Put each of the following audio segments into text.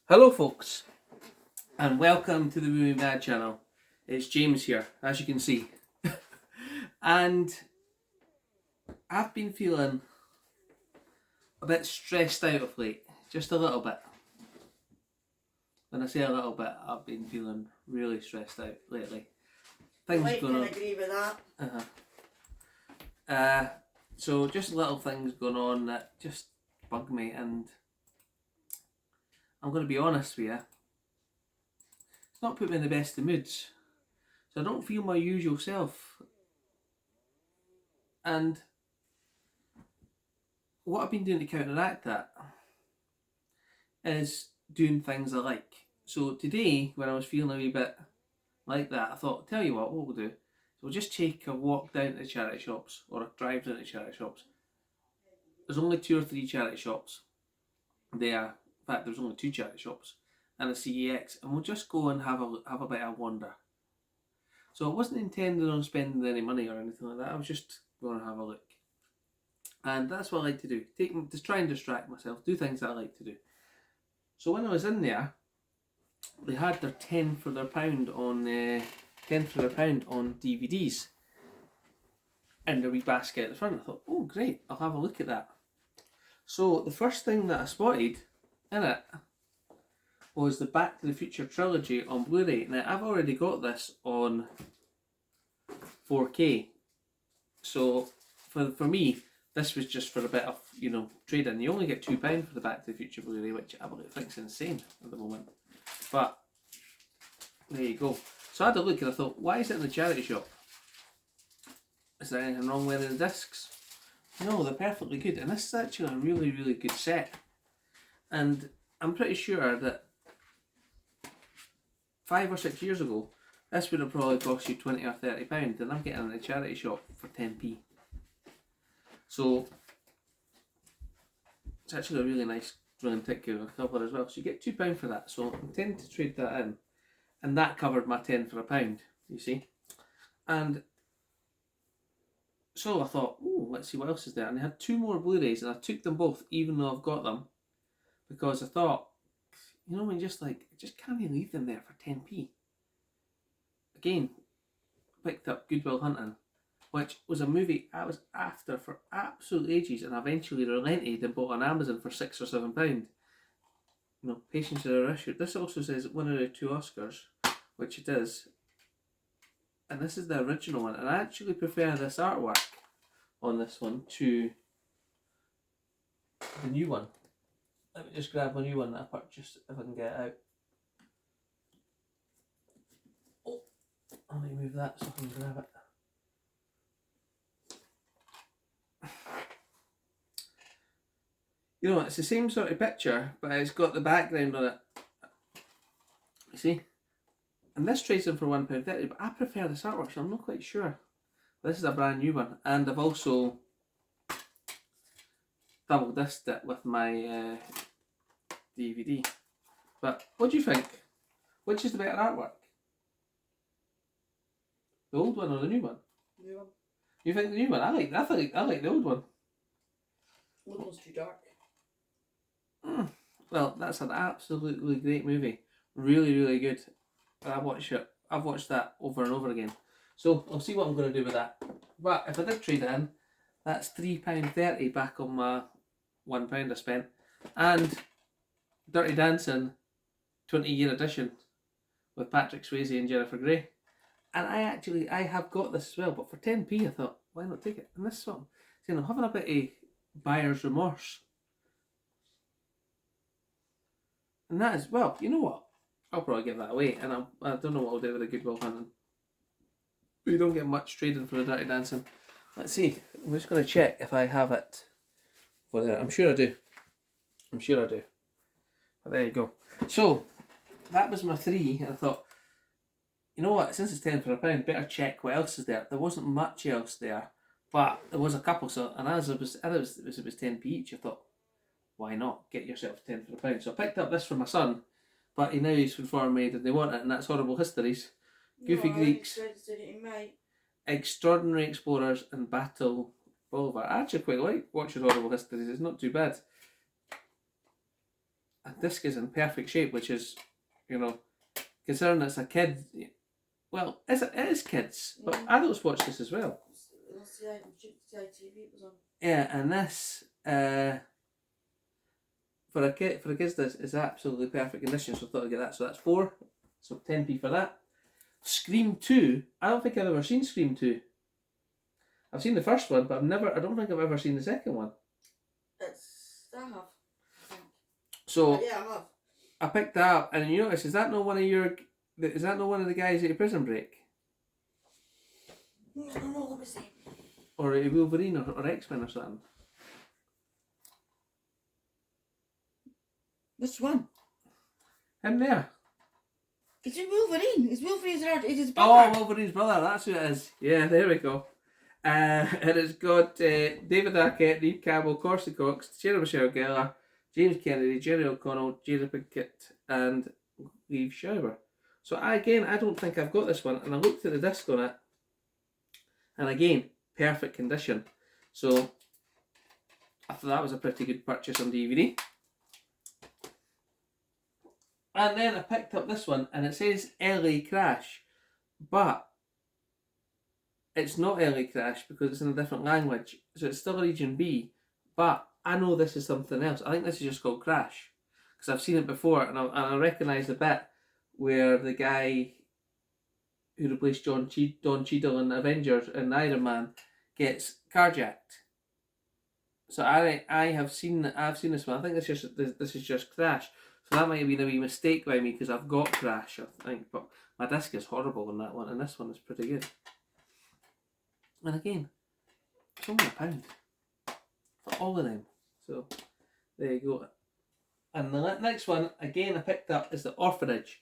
Hello folks, and welcome to the Movie Mad channel. It's James here, as you can see. And I've been feeling a bit stressed out of late, just a little bit. When I say a little bit, I've been feeling really stressed out lately. Things I going can on. agree with that. So just little things going on that just bug me, and I'm going to be honest with you, it's not put me in the best of moods. So I don't feel my usual self. And what I've been doing to counteract that is doing things I like. So today, when I was feeling a wee bit like that, I thought, tell you what we'll do. So we'll just take a walk down to the charity shops, or a drive down to the charity shops. There's only 2 or 3 charity shops there. In fact, there's only 2 charity shops and a CEX, and we'll just go and have a bit of wander. So I wasn't intending on spending any money or anything like that. I was just going to have a look, and that's what I like to do. Just try and distract myself, do things that I like to do. So when I was in there, they had their 10 for their pound on DVDs in the wee basket at the front. I thought, oh great, I'll have a look at that. So the first thing that I spotted in it was the Back to the Future trilogy on Blu-ray. Now I've already got this on 4K, so for me this was just for a bit of trading. You only get £2 for the Back to the Future Blu-ray, which I think is insane at the moment. But there you go. So I had a look and I thought, why is it in the charity shop? Is there anything wrong with the discs? No, they're perfectly good, and this is actually a really, really good set. And I'm pretty sure that 5 or 6 years ago, this would have probably cost you £20 or £30, and I'm getting it in the charity shop for 10p. So it's actually a really nice romantic cover as well. So you get £2 for that. So I intend to trade that in, and that covered my 10 for £1. You see, and so I thought, oh, let's see what else is there. And they had 2 more Blu-rays, and I took them both, even though I've got them, because I thought, when you just can't leave them there for 10p. Again, picked up Good Will Hunting, which was a movie I was after for absolute ages, and I eventually relented and bought on Amazon for £6 or £7. Patience is our issue. This also says winner of 2 Oscars, which it is. And this is the original one, and I actually prefer this artwork on this one to the new one. Let me just grab my new one that I purchased if I can get it out. Oh, let me move that so I can grab it. It's the same sort of picture, but it's got the background on it. You see? And this trades in for £1.30, but I prefer this artwork, so I'm not quite sure. This is a brand new one, and I've also double disced it with my DVD. But what do you think? Which is the better artwork? The old one or the new one? New one. You think the new one? I like the old one. Old one's too dark. Well, that's an absolutely great movie. Really, really good. I've watched that over and over again. So I'll see what I'm going to do with that. But if I did trade it in, that's £3.30 back on my £1 I spent. And Dirty Dancing 20-year edition with Patrick Swayze and Jennifer Grey. And I have got this as well, but for 10p I thought, why not take it? And this one, I'm having a bit of buyer's remorse. And that is, well, you know what? I'll probably give that away, and I don't know what I'll do with the Good Will Hunting. We don't get much trading for the Dirty Dancing. Let's see. I'm just going to check if I have it for there. I'm sure I do. But there you go. So that was my 3, and I thought, you know what? Since it's 10 for £1, better check what else is there. There wasn't much else there, but there was a couple. So, and as it was 10p each, I thought, why not get yourself 10 for £1? So I picked up this for my son, but he's informed me that they want it, and that's Horrible Histories, Goofy Greeks, Extraordinary Explorers, and Battle Boulevard. I actually quite like watching Horrible Histories. It's not too bad. a disc is in perfect shape, which is, you know, considering it's a kid. Well, it is kids, but Yeah. adults watch this as well. That's the ITV it was on. Yeah, and this for a kids this is absolutely perfect condition. So I thought I'd get that. So that's 4. So 10p for that. Scream 2. I don't think I've ever seen Scream 2. I've seen the first one, but I don't think I've ever seen the second one. I have. I think. So Yeah, I have. I picked that up, and you notice, is that not one of the guys at your Prison Break? I don't know, let me see. Or a Wolverine or X-Men or something? Which one? Him there. It's a Wolverine. It's Wolverine's his Oh, brother. Wolverine's brother, that's who it is. Yeah, there we go. And it's got David Arquette, Neve Campbell, Corsi Cox, Sarah Michelle Gellar, James Kennedy, Jerry O'Connell, Jada Pinkett, and Liev Schreiber. So I don't think I've got this one, and I looked at the disc on it, and again, perfect condition. So I thought that was a pretty good purchase on DVD. And then I picked up this one, and it says LA Crash, but it's not LA Crash because it's in a different language. So it's still Region B, but I know this is something else. I think this is just called Crash because I've seen it before, and I recognise the bit where the guy who replaced Don Cheadle in Avengers and Iron Man gets carjacked. So I have seen this one. I think this is just Crash. So that might have been a wee mistake by me because I've got Crash, I think, but my disc is horrible on that one, and this one is pretty good. And again, it's only £1 for all of them. So there you go. And the next one, again, I picked up is The Orphanage.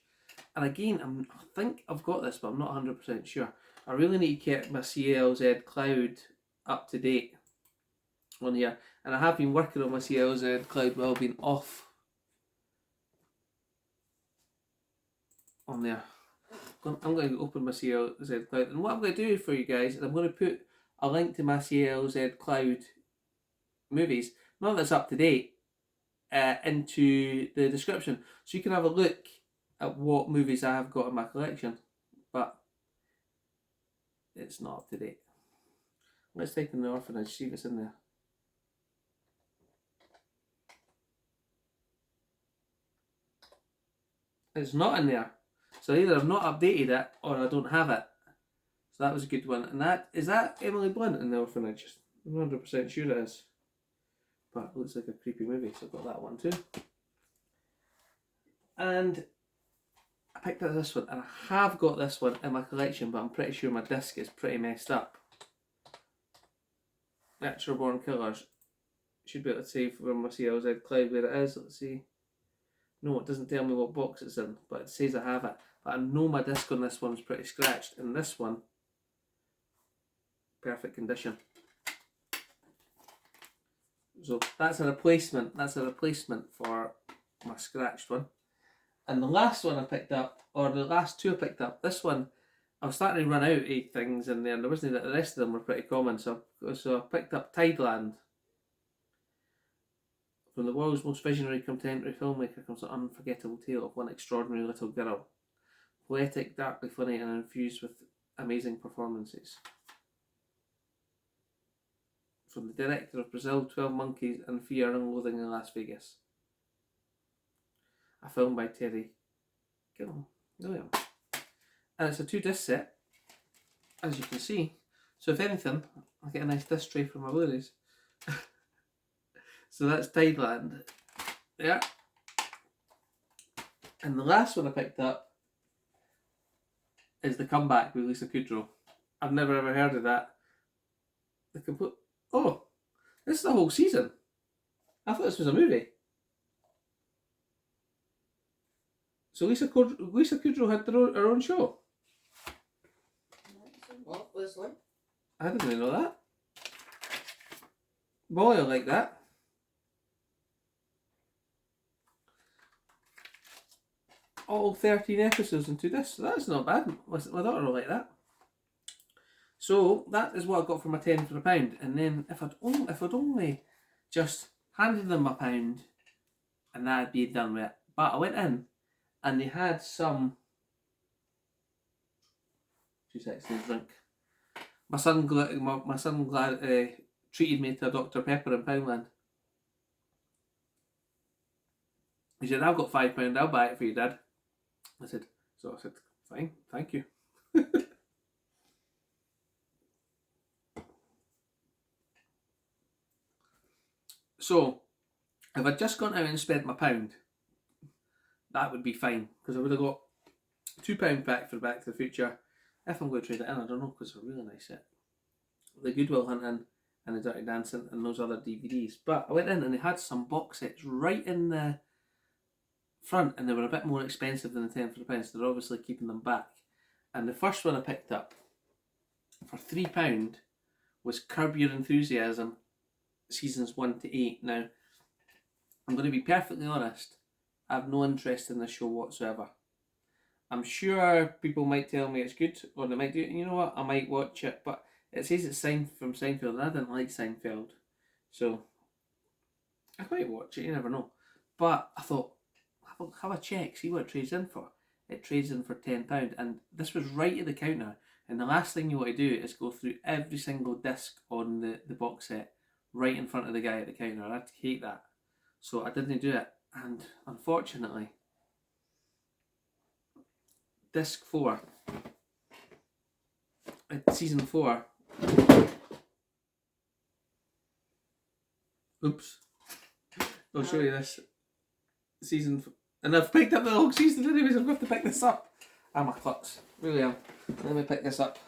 And again, I think I've got this, but I'm not 100% sure. I really need to get my CLZ Cloud up to date on here. And I have been working on my CLZ Cloud while I've been off on there. I'm going to open my CLZ Cloud, and what I'm going to do for you guys is I'm going to put a link to my CLZ Cloud movies, not that's up to date, into the description, so you can have a look at what movies I have got in my collection, but it's not up to date. Let's type in The Orphanage, see if it's in there. It's not in there. So either I've not updated it or I don't have it. So that was a good one. And is that Emily Blunt in The Orphanage? I'm 100% sure it is. But it looks like a creepy movie, so I've got that one too. And I picked up this one, and I have got this one in my collection, but I'm pretty sure my disc is pretty messed up. Natural Born Killers. Should be able to see from my CLZ Cloud where it is. Let's see. No, it doesn't tell me what box it's in, but it says I have it. But I know my disc on this one's pretty scratched, and this one, perfect condition. So that's a replacement. That's a replacement for my scratched one. And the last one I picked up, or the last two I picked up, this one, I was starting to run out of things in there, and there wasn't that the rest of them were pretty common. So I picked up Tideland. From the world's most visionary contemporary filmmaker comes an unforgettable tale of one extraordinary little girl. Poetic, darkly funny, and infused with amazing performances. From the director of Brazil, 12 Monkeys, and Fear and Loathing in Las Vegas. A film by Terry Gilliam. And it's a 2-disc set, as you can see. So if anything, I'll get a nice disc tray for my Blu-rays. So that's Tideland. Yeah. And the last one I picked up is The Comeback with Lisa Kudrow. I've never ever heard of that. Oh, this is the whole season. I thought this was a movie. So Lisa Kudrow had her own show. Well, Leslie. I didn't really know that. Boy, I like that. All 13 episodes into this, so that's not bad. My daughter will like that. So that is what I got for my 10 for £1. And then if I'd only just handed them £1 and that'd be done with it. But I went in and they had some. 2 seconds to drink. My son treated me to a Dr Pepper in Poundland. He said, "I've got £5, I'll buy it for you, Dad." I said, "Fine, thank you." So, if I'd just gone out and spent my £1, that would be fine, because I would have got £2 back for Back to the Future. If I'm going to trade it in, I don't know, because they're a really nice set. The Good Will Hunting and the Dirty Dancing and those other DVDs. But I went in and they had some box sets right in the front, and they were a bit more expensive than the 10 for the pound, so they're obviously keeping them back. And the first one I picked up for £3 was Curb Your Enthusiasm, seasons 1 to 8. Now, I'm going to be perfectly honest, I have no interest in this show whatsoever. I'm sure people might tell me it's good, or they might do it, and you know what, I might watch it, but it says it's from Seinfeld, and I didn't like Seinfeld, so I might watch it, you never know. But I thought, have a check, see what it trades in for. It trades in for £10, and this was right at the counter, and the last thing you want to do is go through every single disc on the box set right in front of the guy at the counter. I'd hate that. So I didn't do it, and unfortunately, disc 4, season 4, oops, I'll show you this, and I've picked up the whole season anyways, I'm going to have to pick this up. I'm a klutz, really am. Let me pick this up.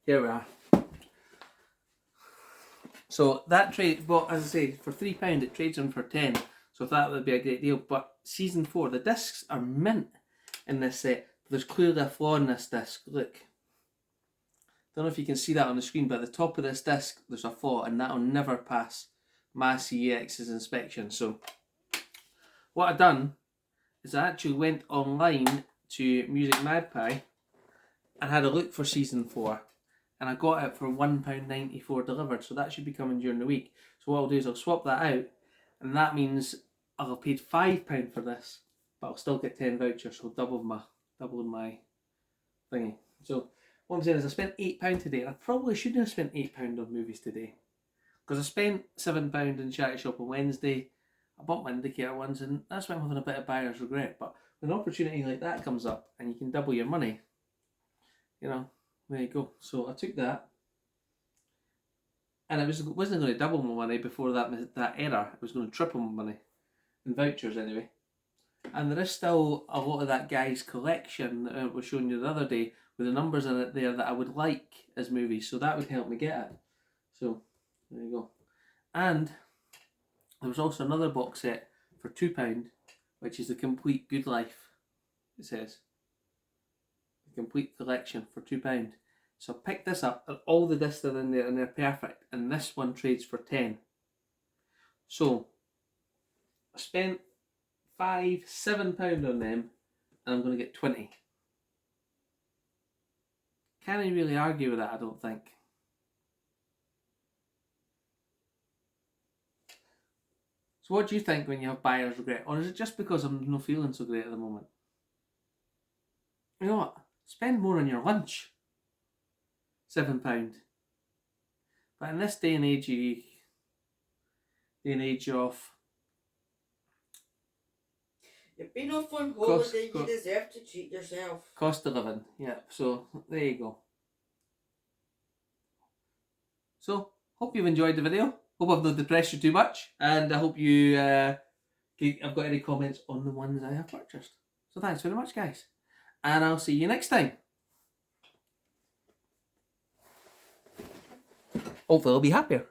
Here we are. So that trade, well, as I say, for £3 it trades in for 10, so that would be a great deal. But season 4, the discs are mint in this set. There's clearly a flaw in this disc. Look, don't know if you can see that on the screen, but at the top of this disc there's a flaw, and that'll never pass my CEX's inspection. So what I've done is I actually went online to Music Magpie and had a look for season 4. And I got it for £1.94 delivered, so that should be coming during the week. So what I'll do is I'll swap that out, and that means I'll have paid £5 for this, but I'll still get 10 vouchers, so double my thingy. So what I'm saying is I spent £8 today, and I probably shouldn't have spent £8 on movies today, because I spent £7 in Charity Shop on Wednesday. I bought my indicator ones, and that's why I'm having a bit of buyer's regret. But when an opportunity like that comes up, and you can double your money, you know, there you go. So I took that, and I wasn't going to double my money before that error. It was going to triple my money in vouchers anyway. And there is still a lot of that guy's collection that I was showing you the other day with the numbers in it there that I would like as movies. So that would help me get it. So there you go. And there was also another box set for £2, which is the Complete Good Life. It says the complete collection for £2. So I picked this up, and all the discs are in there, and they're perfect. And this one trades for 10. So I spent £7 on them, and I'm going to get 20. Can't really argue with that, I don't think. So what do you think when you have buyer's regret? Or is it just because I'm not feeling so great at the moment? You know what? Spend more on your lunch. £7. But in this day and age of You've been off on holiday, you deserve to treat yourself. Cost of living, yeah. So there you go. So hope you've enjoyed the video. Hope I've not depressed you too much, and I hope you have got any comments on the ones I have purchased. So thanks very much, guys, and I'll see you next time. Hopefully I'll be happier.